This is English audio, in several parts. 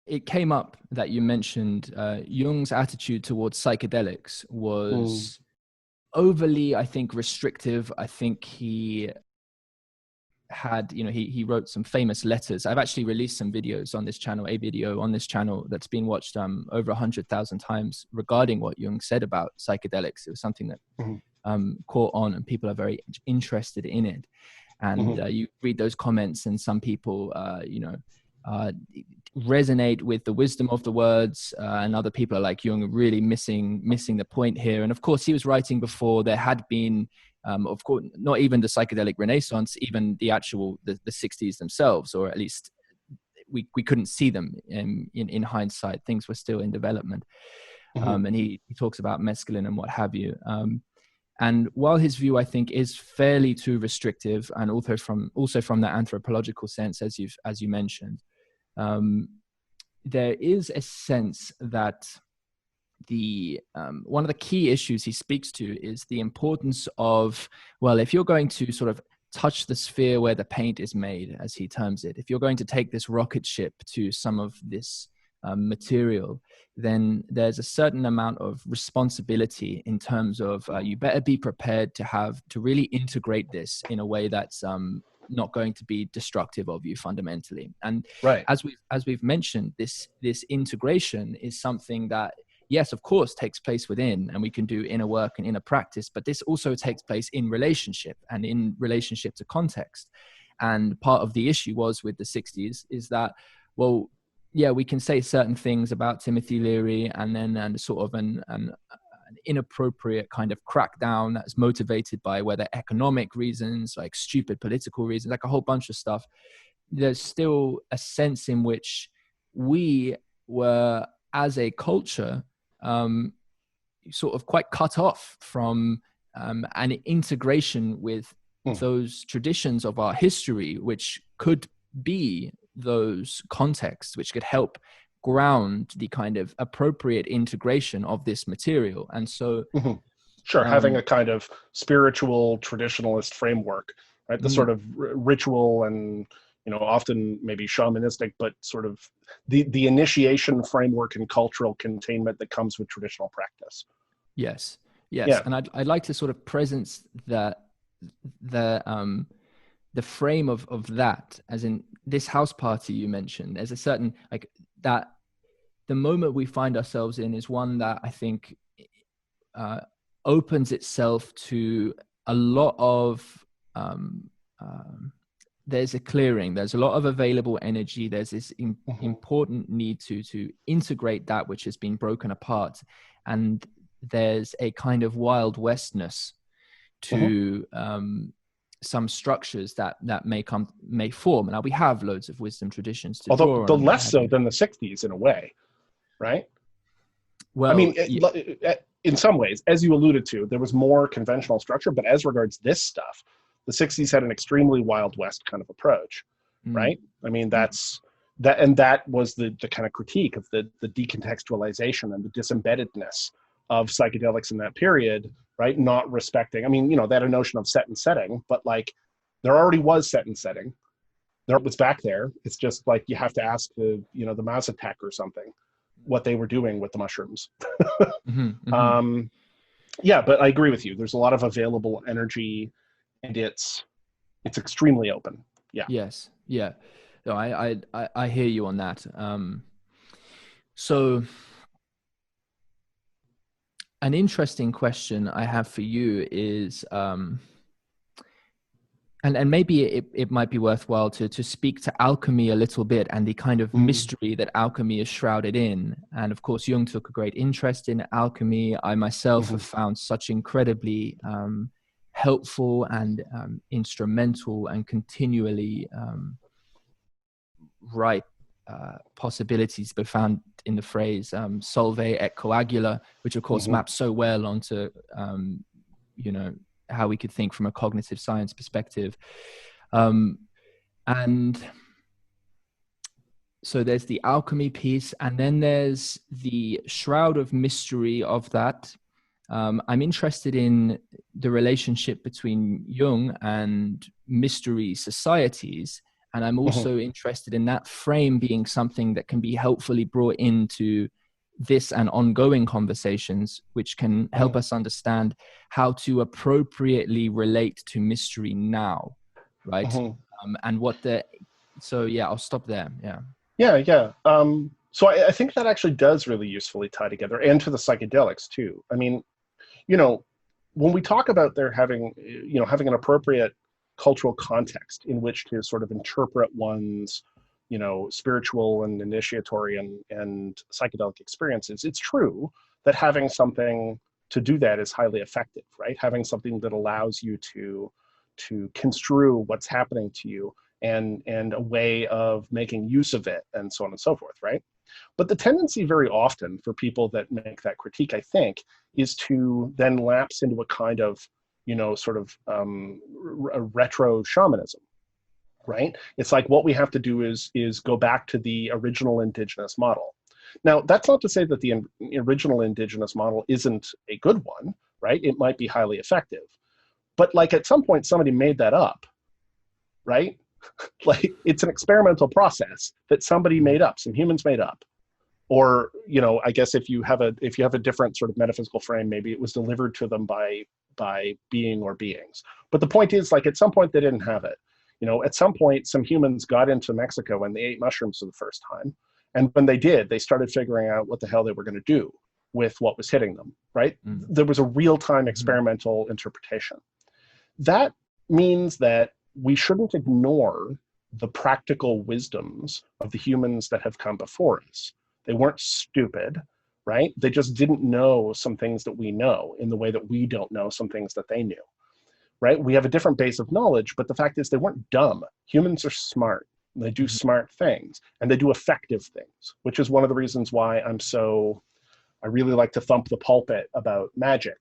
it came up that you mentioned Jung's attitude towards psychedelics Mm. was overly, I think, restrictive. I think he had, he wrote some famous letters. I've actually released some videos on this channel, a video on this channel that's been watched over 100,000 times regarding what Jung said about psychedelics. It was something that caught on, and people are very interested in it. And you read those comments, and some people, resonate with the wisdom of the words, and other people are like, Jung really missing the point here. And of course, he was writing before there had been, of course, not even the psychedelic renaissance, even the 60s themselves, or at least we couldn't see them in hindsight. Things were still in development. And he talks about mescaline and what have you. And while his view, I think, is fairly too restrictive, and also from the anthropological sense, as you mentioned, there is a sense that the one of the key issues he speaks to is the importance of, well, if you're going to sort of touch the sphere where the paint is made, as he terms it, if you're going to take this rocket ship to some of this material, then there's a certain amount of responsibility in terms of you better be prepared to really integrate this in a way that's not going to be destructive of you fundamentally. And as we've mentioned, this integration is something that, yes, of course, takes place within, and we can do inner work and inner practice, but this also takes place in relationship and in relationship to context. And part of the issue was with the 60s is that, well, yeah, we can say certain things about Timothy Leary, and sort of an inappropriate kind of crackdown that's motivated by whether economic reasons, like stupid political reasons, like a whole bunch of stuff. There's still a sense in which we were, as a culture, sort of quite cut off from an integration with those traditions of our history, which could be those contexts which could help ground the kind of appropriate integration of this material. And so having a kind of spiritual traditionalist framework, right? The sort of ritual and, often maybe shamanistic, but sort of the initiation framework and cultural containment that comes with traditional practice. Yes. Yeah. And I'd like to sort of presence the frame of that, as in this house party you mentioned. There's a certain, like, that the moment we find ourselves in is one that I think opens itself to a lot of there's a clearing, there's a lot of available energy, there's this important need to integrate that which has been broken apart, and there's a kind of Wild Westness to some structures that may form. Now we have loads of wisdom traditions to draw on. Although less so than the 60s in a way, right? Well, I mean, in some ways, as you alluded to, there was more conventional structure, but as regards this stuff, the 60s had an extremely Wild West kind of approach, right? I mean, that was the kind of critique of the decontextualization and the disembeddedness of psychedelics in that period, right? Not respecting, I mean, they had a notion of set and setting, but like there already was set and setting. There was back there. It's just like you have to ask the Mazatec or something what they were doing with the mushrooms. Yeah, but I agree with you. There's a lot of available energy, and it's extremely open. Yeah. Yes. Yeah. No, I hear you on that. So an interesting question I have for you is, and maybe it might be worthwhile to speak to alchemy a little bit, and the kind of mystery that alchemy is shrouded in. And of course, Jung took a great interest in alchemy. I myself have found such incredibly helpful and instrumental and continually right possibilities to be found in the phrase solve et coagula, which of course maps so well onto how we could think from a cognitive science perspective. And so there's the alchemy piece, and then there's the shroud of mystery of that. I'm interested in the relationship between Jung and mystery societies, And I'm also interested in that frame being something that can be helpfully brought into this and ongoing conversations, which can help us understand how to appropriately relate to mystery now, right? And what the, so yeah, I'll stop there. Yeah. So I think that actually does really usefully tie together, and to the psychedelics too. I mean, you know, when we talk about there having, you know, having an appropriate cultural context in which to sort of interpret one's, you know, spiritual and initiatory and psychedelic experiences, it's true that having something to do that is highly effective, right? Having something that allows you to construe what's happening to you and a way of making use of it and so on and so forth, right? But the tendency very often for people that make that critique, I think, is to then lapse into a kind of, you know, sort of a retro shamanism, right? It's like what we have to do is go back to the original indigenous model. Now, that's not to say that the original indigenous model isn't a good one, right? It might be highly effective. But like at some point, somebody made that up, right? Like it's an experimental process that somebody made up, some humans made up. Or, you know, I guess if you have a different sort of metaphysical frame, maybe it was delivered to them by being or beings. But the point is, like, at some point they didn't have it. You know, at some point some humans got into Mexico and they ate mushrooms for the first time. And when they did, they started figuring out what the hell they were going to do with what was hitting them, right? There was a real-time experimental interpretation. That means that we shouldn't ignore the practical wisdoms of the humans that have come before us. They weren't stupid, right? They just didn't know some things that we know in the way that we don't know some things that they knew, right? We have a different base of knowledge, but the fact is they weren't dumb. Humans are smart. They do smart things, and they do effective things, which is one of the reasons why I really like to thump the pulpit about magic,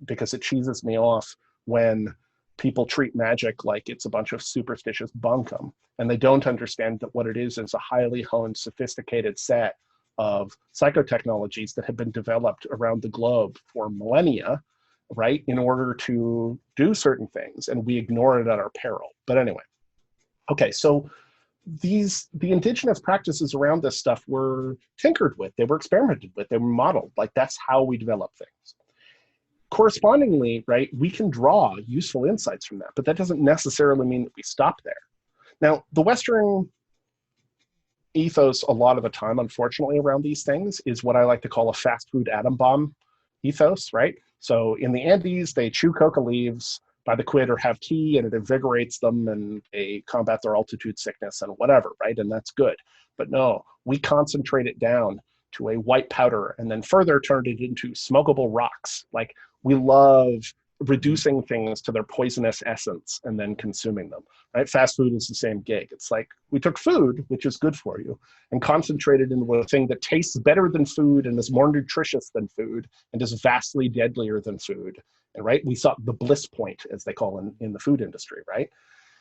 because it cheeses me off when people treat magic like it's a bunch of superstitious bunkum, and they don't understand that what it is a highly honed, sophisticated set of psychotechnologies that have been developed around the globe for millennia, right, in order to do certain things, and we ignore it at our peril. But anyway, okay, so the indigenous practices around this stuff were tinkered with, they were experimented with, they were modeled. Like, that's how we develop things. Correspondingly, right, we can draw useful insights from that, but that doesn't necessarily mean that we stop there. Now, the Western ethos a lot of the time, unfortunately, around these things is what I like to call a fast food atom bomb ethos, right? So in the Andes, they chew coca leaves by the quid or have tea, and it invigorates them, and they combat their altitude sickness and whatever, right? And that's good. But no, we concentrate it down to a white powder and then further turned it into smokable rocks. Like, we love reducing things to their poisonous essence and then consuming them, right? Fast food is the same gig. It's like we took food, which is good for you, and concentrated into a thing that tastes better than food and is more nutritious than food and is vastly deadlier than food. And right, we saw the bliss point, as they call in the food industry, right?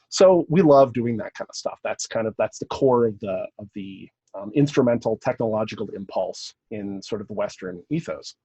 So we love doing that kind of stuff. That's the core of the instrumental technological impulse in sort of the Western ethos.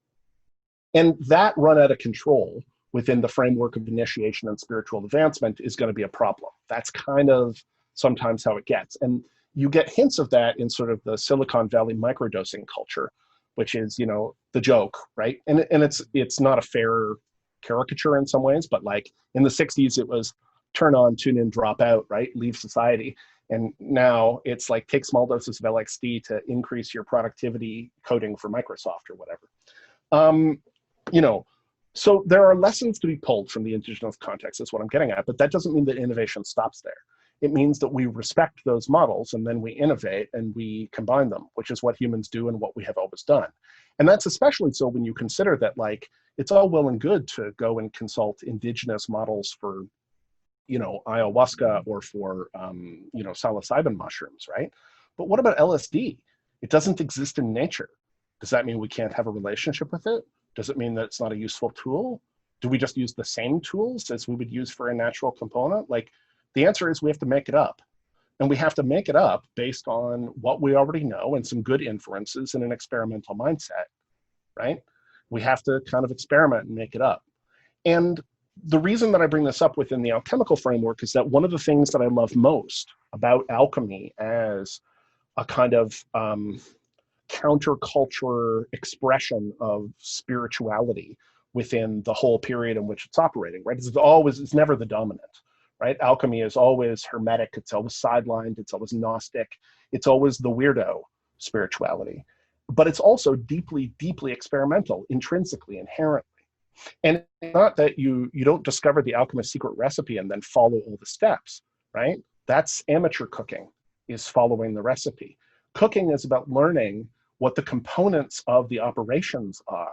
And that run out of control within the framework of initiation and spiritual advancement is going to be a problem. That's kind of sometimes how it gets. And you get hints of that in sort of the Silicon Valley microdosing culture, which is, you know, the joke, right? And it's not a fair caricature in some ways, but like in the 60s, it was turn on, tune in, drop out, right? Leave society. And now it's like take small doses of LSD to increase your productivity coding for Microsoft or whatever. You know, so there are lessons to be pulled from the indigenous context, is what I'm getting at, but that doesn't mean that innovation stops there. It means that we respect those models and then we innovate and we combine them, which is what humans do and what we have always done. And that's especially so when you consider that, like, it's all well and good to go and consult indigenous models for, you know, ayahuasca or for, you know, psilocybin mushrooms, right? But what about LSD? It doesn't exist in nature. Does that mean we can't have a relationship with it? Does it mean that it's not a useful tool? Do we just use the same tools as we would use for a natural component? Like, the answer is we have to make it up. And we have to make it up based on what we already know and some good inferences in an experimental mindset, right? We have to kind of experiment and make it up. And the reason that I bring this up within the alchemical framework is that one of the things that I love most about alchemy as a kind of counterculture expression of spirituality within the whole period in which it's operating, right? It's never the dominant, right? Alchemy is always hermetic, it's always sidelined, it's always Gnostic, it's always the weirdo spirituality. But it's also deeply, deeply experimental, intrinsically, inherently. And it's not that you don't discover the alchemist's secret recipe and then follow all the steps, right? That's amateur cooking, is following the recipe. Cooking is about learning what the components of the operations are,